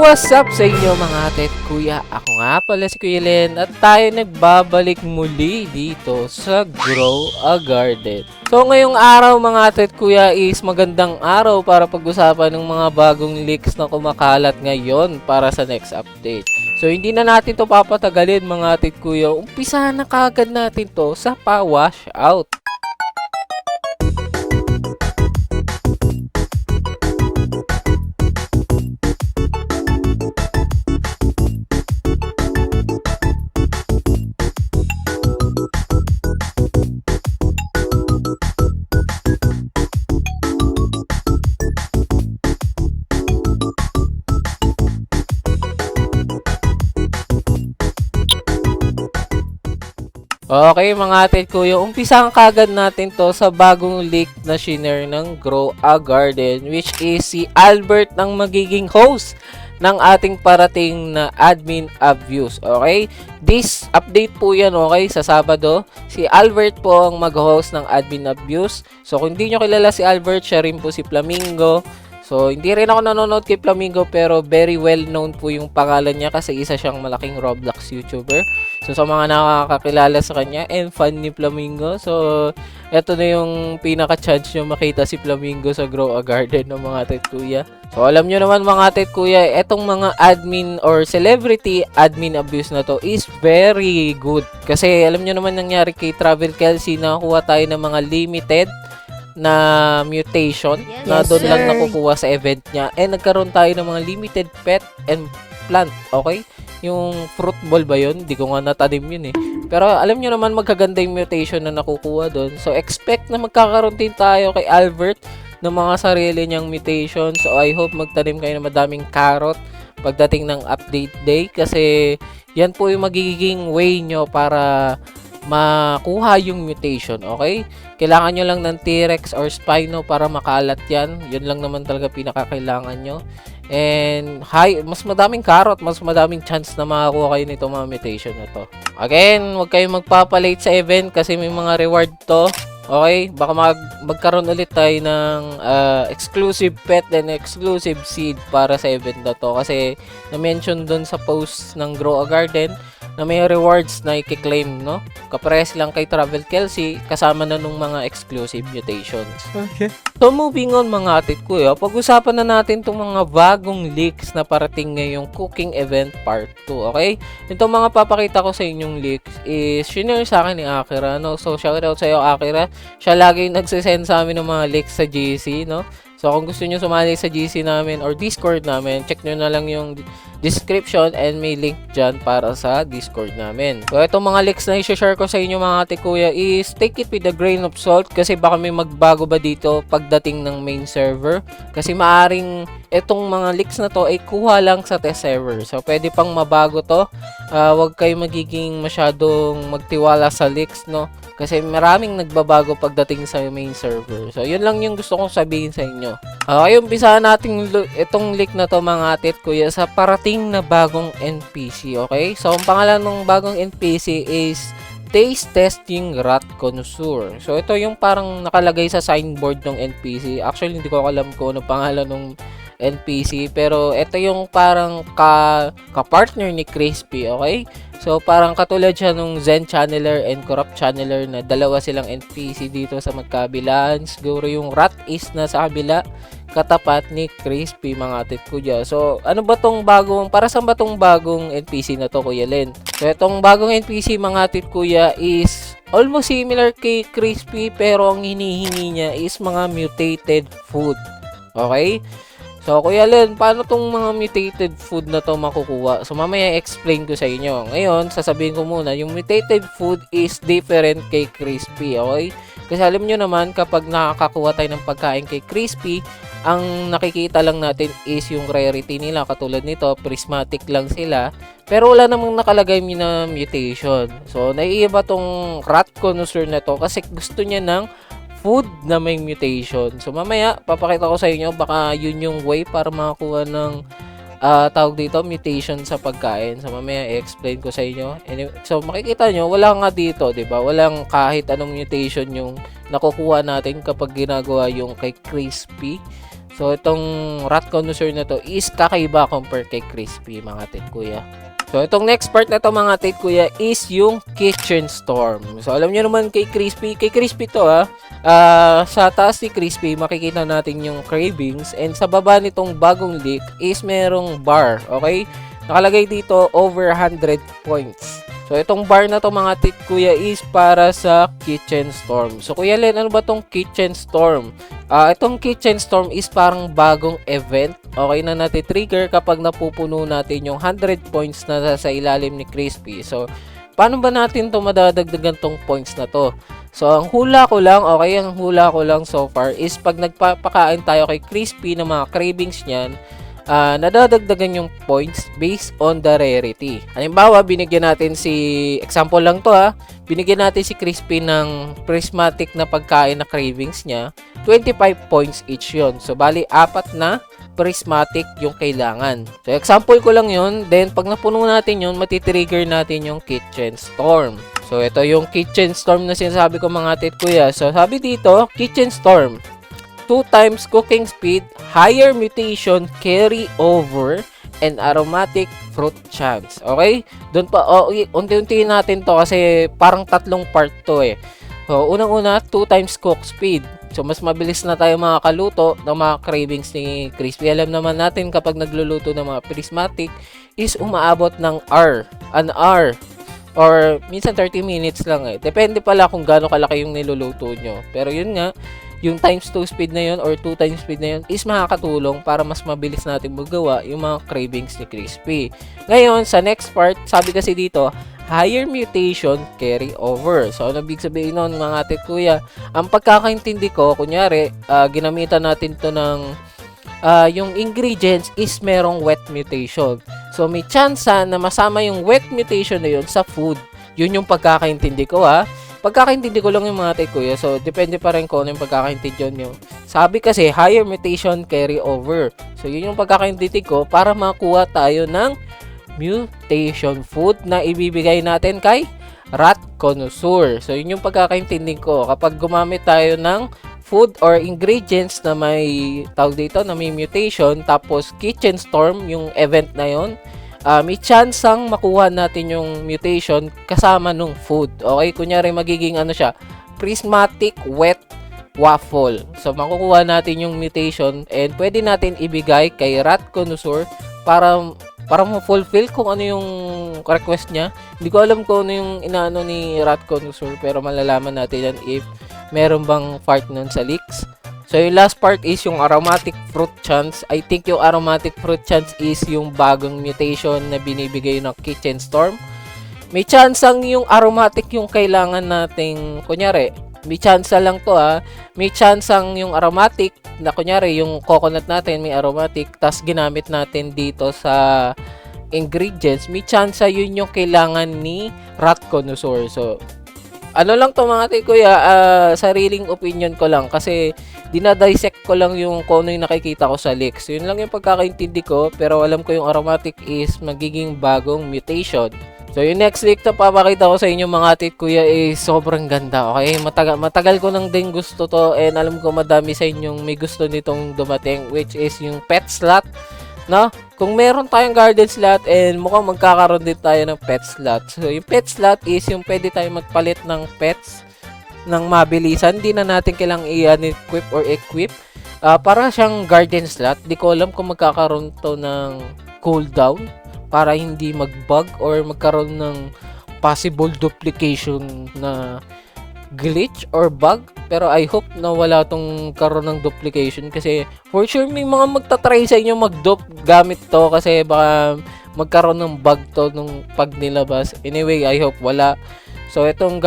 What's up sa inyo mga ate at kuya? Ako nga pala si Kuya Len at tayo nagbabalik muli dito sa Grow a Garden. So ngayong araw mga ate at kuya is magandang araw para pag-usapan ng mga bagong leaks na kumakalat ngayon para sa next update. So hindi na natin to papatagalin mga ate at kuya, umpisahan na kagad natin to sa pa-wash out. Okay mga ate at kuya, umpisahan kagad natin to sa bagong leak na shinare ng Grow a Garden, which is si Albert ang magiging host ng ating parating na admin abuse. Okay? This update po yan, okay? Sa Sabado, si Albert po ang mag-host ng admin abuse. So kung hindi nyo kilala si Albert, siya rin po si Flamingo. So, hindi rin ako nanonood kay Flamingo pero very well known po yung pangalan niya kasi isa siyang malaking Roblox YouTuber. So, sa mga nakakakilala sa kanya and fan ni Flamingo. So, eto na yung pinaka-chance nyo makita si Flamingo sa Grow a Garden ng mga ate at kuya. So, alam nyo naman mga ate at kuya, etong mga admin or celebrity admin abuse na to is very good. Kasi alam nyo naman nangyari kay Travel Kelsey, nakakuha tayo ng mga limited na mutation na doon lang nakukuha sa event niya. And nagkaroon tayo ng mga limited pet and plant, okay? Yung fruit ball ba yun? Hindi ko nga natanim yun eh. Pero alam nyo naman magkaganda yung mutation na nakukuha doon. So expect na magkakaroon din tayo kay Albert ng mga sarili niyang mutation. So I hope magtanim kayo ng madaming carrot pagdating ng update day. Kasi yan po yung magiging way nyo para makuha yung mutation, okay? Kailangan nyo lang ng T-Rex or Spino para makalat yan. Yun lang naman talaga pinakakailangan nyo. And mas madaming carrot, mas madaming chance na makakuha kayo nito mga mutation na to. Again, huwag kayong magpapalate sa event kasi may mga reward to. Okay? Baka magkaroon ulit tayo ng exclusive pet and exclusive seed para sa event na to. Kasi na-mention dun sa post ng Grow a Garden na may rewards na i-claim, no? Kapares lang kay Travel Kelsey, kasama na nung mga exclusive mutations. Okay. So, moving on mga atit kuya, pag-usapan na natin itong mga bagong leaks na parating ngayong cooking event part 2, okay? Itong mga papakita ko sa inyong leaks is shinare sa akin ni Akira, no? So, shoutout sa iyo, Akira. Siya lagi nagsisend sa amin ng mga leaks sa GC, no? So, kung gusto nyo sumali sa GC namin or Discord namin, check nyo na lang yung description and may link dyan para sa Discord namin. So, itong mga links na i-share ko sa inyo mga ate kuya is take it with a grain of salt kasi baka may magbago ba dito pagdating ng main server. Kasi maaring itong mga links na to ay kuha lang sa test server. So, pwede pang mabago to. Huwag kayo magiging masyadong magtiwala sa leaks, no? Kasi maraming nagbabago pagdating sa main server. So, yun lang yung gusto kong sabihin sa inyo. Okay, umpisahan natin itong leak na to mga atit kuya sa parating na bagong NPC, okay? So, ang pangalan ng bagong NPC is Taste Testing Rat Connoisseur. So, ito yung parang nakalagay sa signboard ng NPC. Actually, hindi ko alam kung ano pangalan ng NPC. Pero, ito yung parang ka-partner ni Crispy, okay? So, parang katulad siya nung Zen Channeler and Corrupt Channeler na dalawa silang NPC dito sa magkabilaan. Siguro yung Rat is na sa kabila, katapat ni Crispy mga atit kuya. So, ano ba tong bagong, para saan ba tong bagong NPC na to Kuya Len? So, itong bagong NPC mga atit kuya is almost similar kay Crispy pero ang hinihingi niya is mga mutated food. Okay? So, Kuya Len, paano tong mga mutated food na to makukuha? So, mamaya explain ko sa inyo. Ngayon, sasabihin ko muna, yung mutated food is different kay Crispy, okay? Kasi alam nyo naman, kapag nakakakuha tayo ng pagkain kay Crispy, ang nakikita lang natin is yung rarity nila. Katulad nito, prismatic lang sila. Pero wala namang nakalagay na mutation. So, naiiba tong Rat Connoisseur na to kasi gusto niya ng food na may mutation. So, mamaya, papakita ko sa inyo, baka yun yung way para makakuha ng tawag dito, mutation sa pagkain. So, mamaya, i-explain ko sa inyo. So, makikita nyo, wala nga dito, diba? Walang kahit anong mutation yung nakukuha natin kapag ginagawa yung kay Crispy. So, itong rat connoisseur na to is kakaiba compare kay crispy, mga tit kuya. So, itong next part na to, mga tit kuya, is yung kitchen storm. So, alam nyo naman kay crispy to sa taas ni crispy, makikita natin yung cravings, and sa baba nitong bagong leak is merong bar, okay? Nakalagay dito over 100 points. So, itong bar na to, mga tit kuya, is para sa kitchen storm. So, Kuya Len, ano ba tong kitchen storm? Itong kitchen storm is parang bagong event, okay, na nati-trigger kapag napupuno natin yung 100 points na sa ilalim ni Crispy. So, paano ba natin to madadagdagan tong points na to? So, ang hula ko lang so far is pag nagpapakain tayo kay Crispy ng mga cravings niyan, nadadagdagan yung points based on the rarity. Halimbawa, binigyan natin example lang to binigyan natin si Crispy ng prismatic na pagkain na cravings niya, 25 points each yon. So, bali, 4 na prismatic yung kailangan. So, example ko lang yun. Then, pag napuno natin yun, matitrigger natin yung kitchen storm. So, ito yung kitchen storm na sinasabi ko, mga tit kuya. So, sabi dito, kitchen storm, 2 times cooking speed, higher mutation, carry over, and aromatic fruit chance. Okay? Doon pa, unti-untiin natin to kasi parang 3 part to So, unang-una, 2 times cook speed. So, mas mabilis na tayo makakaluto ng mga cravings ni Crispy. Alam naman natin kapag nagluluto ng mga prismatic is umaabot ng an hour. Or minsan 30 minutes lang Depende pala kung gaano kalaki yung niluluto nyo. Pero yun nga, yung times 2 speed na yun or 2 times speed na yun is makakatulong para mas mabilis natin magawa yung mga cravings ni Crispy. Ngayon, sa next part, sabi kasi dito, higher mutation carry over. So, ano ibig sabihin nun, mga ate kuya? Ang pagkakaintindi ko, kunyari, ginamitan natin to ng yung ingredients is merong wet mutation. So, may chance na masama yung wet mutation na yun sa food. Yun yung pagkakaintindi ko Pagkakaintindi ko lang yung mga ate kuya. So, depende pa rin kung ano yung pagkakaintindi nyo. Sabi kasi, higher mutation carry over. So, yun yung pagkakaintindi ko para makuha tayo ng mutation food na ibibigay natin kay rat connoisseur. So, yun yung pagkakaintindi ko. Kapag gumamit tayo ng food or ingredients na may tawag dito, na may mutation, tapos kitchen storm, yung event na yun, may chance ang makuha natin yung mutation kasama nung food. Okay, kunyari magiging prismatic wet waffle. So, makukuha natin yung mutation and pwede natin ibigay kay rat connoisseur para ma-fulfill kung ano yung request niya. Hindi ko alam kung ano yung inaano ni rat connoisseur, pero malalaman natin yan if meron bang part nun sa leaks. So, yung last part is yung aromatic fruit chance. I think yung aromatic fruit chance is yung bagong mutation na binibigay ng kitchen storm. May chance ang yung aromatic yung kailangan nating, kunyari, may chance lang to may chance ang yung aromatic na kunyari yung coconut natin may aromatic, tas ginamit natin dito sa ingredients, may chance yun yung kailangan ni rat connoisseur. So, ano lang to, mga ate kuya, sariling opinion ko lang kasi dinadissect ko lang yung kung ano yung nakikita ko sa leaks. Yun lang yung pagkakaintindi ko, pero alam ko yung aromatic is magiging bagong mutation. So, yung next leak na papakita ko sa inyo, mga ate kuya, is sobrang ganda. Okay, matagal ko nang din gusto to, and alam ko madami sa inyong may gusto nitong dumating, which is yung pet slot. No? Kung meron tayong garden slot and mukhang magkakaroon din tayo ng pet slot. So, yung pet slot is yung pwede tayong magpalit ng pets ng mabilisan. Hindi na natin kailangang i-equip or equip. Para siyang garden slot. Di ko alam kung magkakaroon to ng cooldown para hindi mag-bug or magkaroon ng possible duplication na glitch or bug. Pero I hope na wala tong karoon ng duplication kasi for sure may mga magta-try sa inyo mag-dupe gamit to kasi baka magkaroon ng bug to nung pag nilabas. Anyway, I hope wala. So itong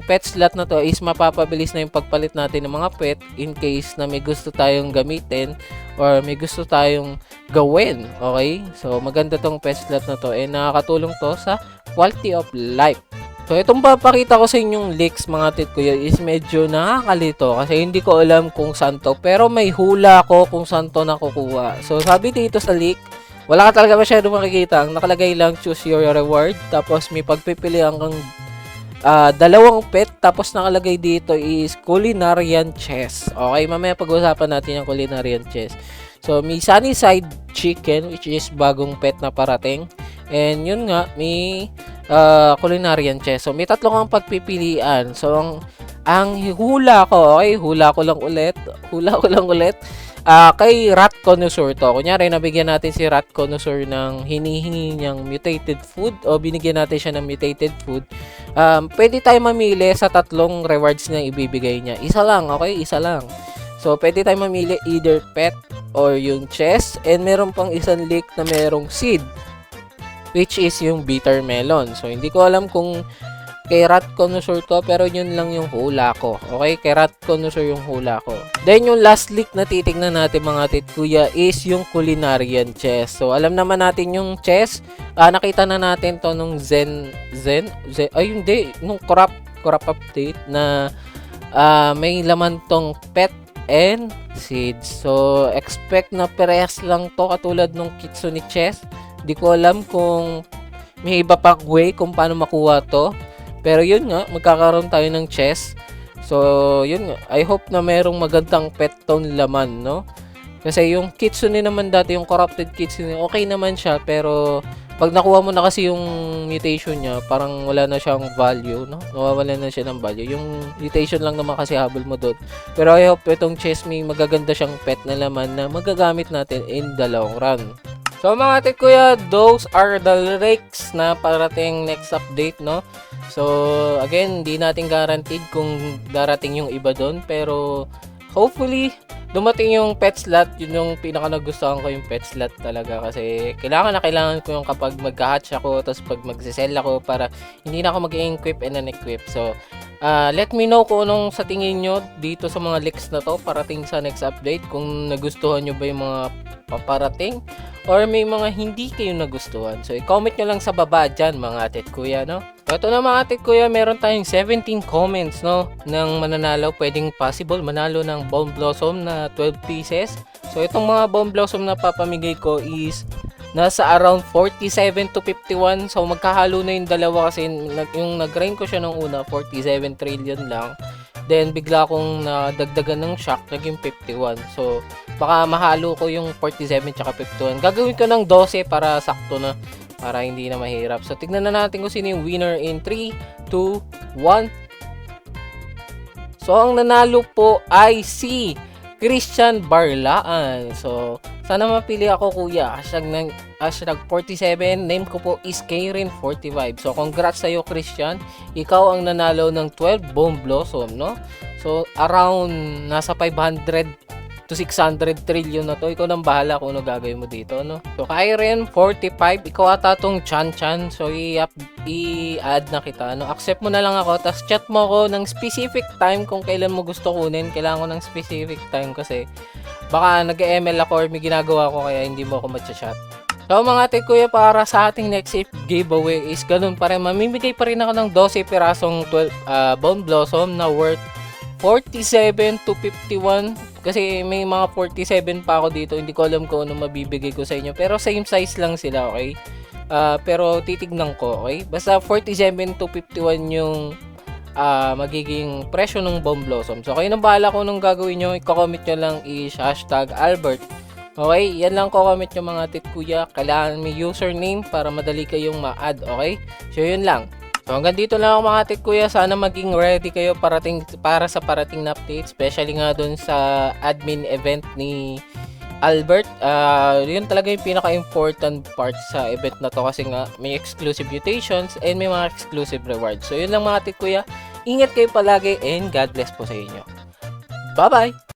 pet slot na to is mapapabilis na yung pagpalit natin ng mga pet in case na may gusto tayong gamitin or may gusto tayong gawin. Okay? So maganda tong pet slot na to and nakakatulong to sa quality of life. So, itong papakita ko sa inyong leaks, mga tit kuya, is medyo nakakalito kasi hindi ko alam kung saan to. Pero may hula ko kung saan to nakukuha. So, sabi dito sa leak, wala ka talaga masyado makikita. Ang nakalagay lang, choose your reward. Tapos, may pagpipilian kang dalawang pet, tapos nakalagay dito is Culinarian Chess. Okay, mamaya pag-usapan natin yung Culinarian Chess. So, may Sunny Side Chicken, which is bagong pet na parating. And yun nga, may Culinarian Chess. So, may tatlo kang pagpipilian. So, ang hula ko, okay, hula ko lang ulit, kay Rat Connoisseur to. Kunyari, nabigyan natin si Rat Connoisseur ng hinihingi niyang mutated food o binigyan natin siya ng mutated food. Pwede tayo mamili sa tatlong rewards na ibibigay niya. Isa lang, okay? Isa lang. So, pwede tayo mamili either pet or yung chest. And meron pang isang leak na merong seed, which is yung bitter melon. So, hindi ko alam kung kay Rat Connoisseur to, pero yun lang yung hula ko. Okay? Kay Rat Connoisseur yung hula ko. Then, yung last leak na titignan natin mga titkuya is yung Culinarian Chess. So, alam naman natin yung chess. Nakita na natin to nung nung crop update na may laman tong pet and seeds. So, expect na parehas lang to katulad nung Kitsune Chess. Di ko alam kung may iba pang way kung paano makuha to. Pero yun nga, magkakaroon tayo ng chess. So, yun nga. I hope na merong magandang pet tone laman, no? Kasi yung Kitsune naman dati, yung corrupted Kitsune, okay naman siya. Pero, pag nakuha mo na kasi yung mutation niya, parang wala na siyang value, no? Nawawala na siya ng value. Yung mutation lang naman kasi habol mo doon. Pero I hope itong chess may magaganda siyang pet na laman na magagamit natin in the long run. So, mga tikuya, those are the leaks na parating next update, no? So, again, di natin guaranteed kung darating yung iba doon. Pero, hopefully, dumating yung pet slot. Yun yung pinaka nagustuhan ko, yung pet slot talaga. Kasi, kailangan ko yung kapag mag-hatch ako, tapos pag mag-sell ako, para hindi na ako mag-equip and unequip. So, let me know kung anong sa tingin nyo dito sa mga leaks na to, parating sa next update. Kung nagustuhan nyo ba yung mga paparating, or may mga hindi kayo nagustuhan. So, i-comment nyo lang sa baba dyan, mga titkuya, no? Ito na mga titkuya, meron tayong 17 comments, no? Ng mananalo, pwedeng possible manalo ng Bone Blossom na 12 pieces. So, itong mga Bone Blossom na papamigay ko is nasa around 47 to 51. So, magkahalo na yung dalawa kasi yung nag-rank ko siya nung una, 47 trillion lang. Then, bigla akong nadagdagan ng shock, naging 51. So, baka mahalo ko yung 47 tsaka 51. Gagawin ko ng 12 para sakto na, para hindi na mahirap. So, tignan na natin kung sino yung winner in 3, 2, 1. So, ang nanalo po ay si Christian Barlaan. So, sana mapili ako, kuya. Hashtag 47. Name ko po is Karen45. So, congrats sa'yo, Christian. Ikaw ang nanalo ng 12 Bone Blossom, no? So, around nasa 500 to 600 trillion na to. Ikaw nang bahala kung ano gagawin mo dito, no? So, Karen45, ikaw ata tong Chan. So, i-add na kita, no? Accept mo na lang ako, tapos chat mo ako ng specific time kung kailan mo gusto kunin. Kailangan ko ng specific time kasi baka nag-ML ako or may ginagawa ko kaya hindi mo ako matcha-chat. So, mga tikuya, para sa ating next giveaway is ganun pa rin. Mamimigay pa rin ako ng 12 pirasong 12 Bone Blossom na worth 47 to 51. Kasi may mga 47 pa ako dito. Hindi ko alam kung ano mabibigay ko sa inyo. Pero same size lang sila, okay? Pero titignan ko, okay? Basta 47 to 51 yung magiging presyo ng Bone Blossom. So, kayo nang bahala kung anong gagawin nyo. I-comment nyo lang is hashtag Albert. Okay? Yan lang ko-comment nyo, mga titkuya. Kailangan may username para madali kayong ma-add, okay? So, yun lang. So, hanggang dito lang ako, mga titkuya. Sana maging ready kayo para sa parating na update. Especially nga dun sa admin event ni Albert. Yun talaga yung pinaka-important part sa event na to kasi nga may exclusive mutations and may mga exclusive rewards. So, yun lang, mga titkuya. Ingat kayo palagi and God bless po sa inyo. Bye-bye!